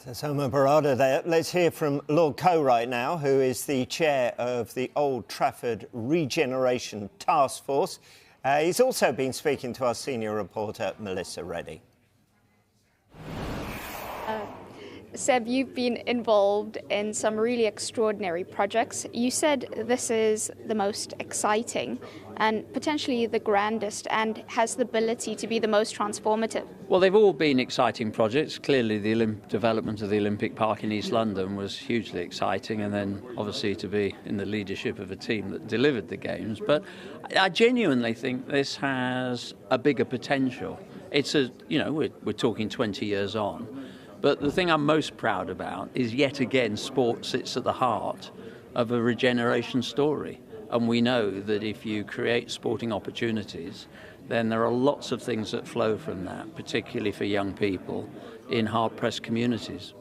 So Soma Barada there. Let's hear from Lord Coe right now, who is the chair of the Old Trafford Regeneration Task Force. He's also been speaking to our senior reporter, Melissa Reddy. Seb, you've been involved in some really extraordinary projects. You said this is the most exciting and potentially the grandest and has the ability to be the most transformative. Well, they've all been exciting projects. Clearly, the development of the Olympic Park in East London was hugely exciting, and then obviously to be in the leadership of a team that delivered the Games. But I genuinely think this has a bigger potential. We're talking 20 years on. But the thing I'm most proud about is, yet again, sport sits at the heart of a regeneration story. And we know that if you create sporting opportunities, then there are lots of things that flow from that, particularly for young people in hard-pressed communities.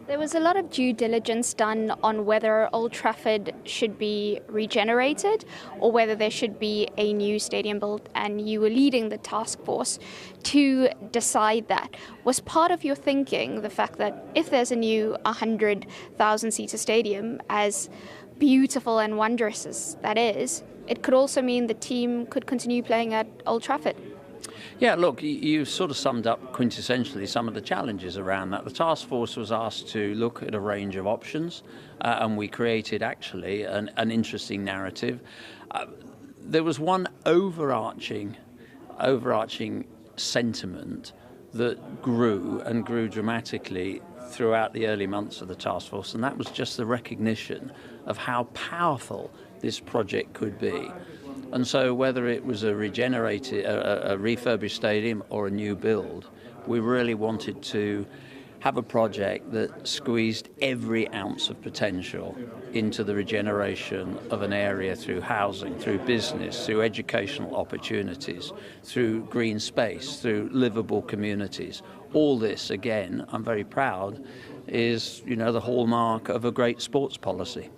There was a lot of due diligence done on whether Old Trafford should be regenerated or whether there should be a new stadium built, and you were leading the task force to decide that. Was part of your thinking the fact that if there's a new 100,000-seater stadium, as beautiful and wondrous as that is, it could also mean the team could continue playing at Old Trafford? Yeah, look, you sort of summed up quintessentially some of the challenges around that. The task force was asked to look at a range of options, and we created actually an interesting narrative. There was one overarching sentiment that grew dramatically throughout the early months of the task force, and that was just the recognition of how powerful this project could be. And so whether it was a refurbished stadium or a new build, we really wanted to have a project that squeezed every ounce of potential into the regeneration of an area through housing, through business, through educational opportunities, through green space, through livable communities. All this, again, I'm very proud, is, the hallmark of a great sports policy.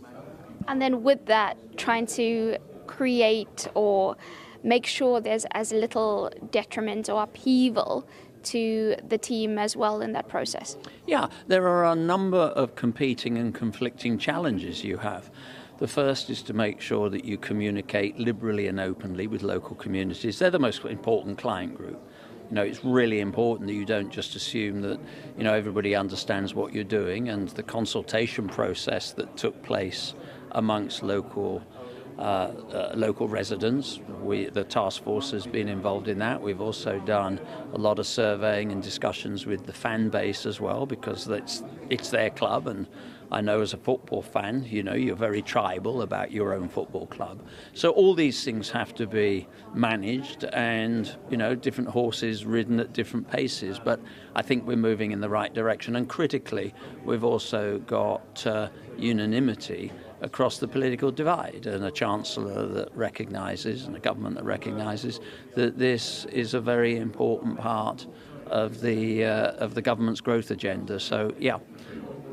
And then with that, trying to create or make sure there's as little detriment or upheaval to the team as well in that process. Yeah, there are a number of competing and conflicting challenges you have. The first is to make sure that you communicate liberally and openly with local communities. They're the most important client group. It's really important that you don't just assume that, everybody understands what you're doing, and the consultation process that took place amongst local residents. The task force has been involved in that. We've also done a lot of surveying and discussions with the fan base as well, because it's their club, and I know as a football fan, you're very tribal about your own football club. So all these things have to be managed, and different horses ridden at different paces. But I think we're moving in the right direction. And critically, we've also got unanimity across the political divide, and a chancellor that recognises, and a government that recognises that this is a very important part of the government's growth agenda. So yeah,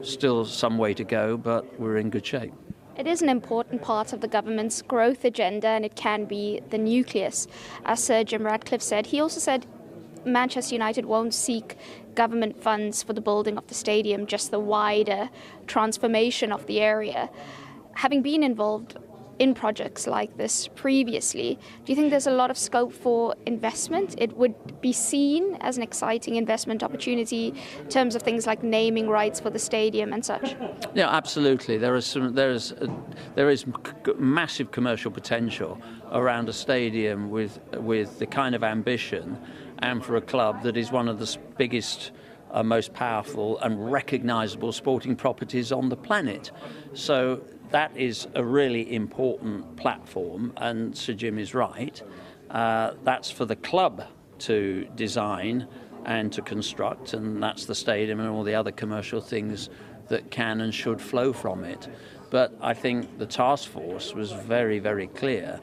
still some way to go, but we're in good shape. It is an important part of the government's growth agenda, and it can be the nucleus. As Sir Jim Ratcliffe said, he also said Manchester United won't seek government funds for the building of the stadium, just the wider transformation of the area. Having been involved in projects like this previously, do you think there's a lot of scope for investment? It would be seen as an exciting investment opportunity in terms of things like naming rights for the stadium and such. Yeah, absolutely. There is massive commercial potential around a stadium with the kind of ambition, and for a club that is one of the biggest, most powerful and recognisable sporting properties on the planet. So that is a really important platform, and Sir Jim is right. That's for the club to design and to construct, and that's the stadium and all the other commercial things that can and should flow from it. But I think the task force was very, very clear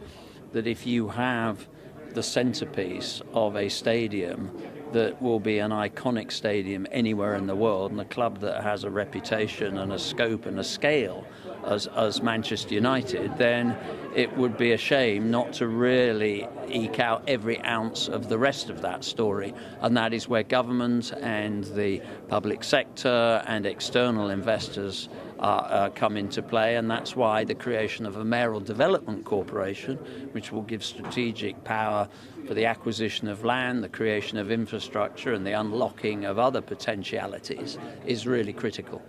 that if you have the centrepiece of a stadium that will be an iconic stadium anywhere in the world, and a club that has a reputation and a scope and a scale as Manchester United, then it would be a shame not to really eke out every ounce of the rest of that story. And that is where government and the public sector and external investors come into play. And that's why the creation of a mayoral development corporation, which will give strategic power for the acquisition of land, the creation of infrastructure and the unlocking of other potentialities, is really critical.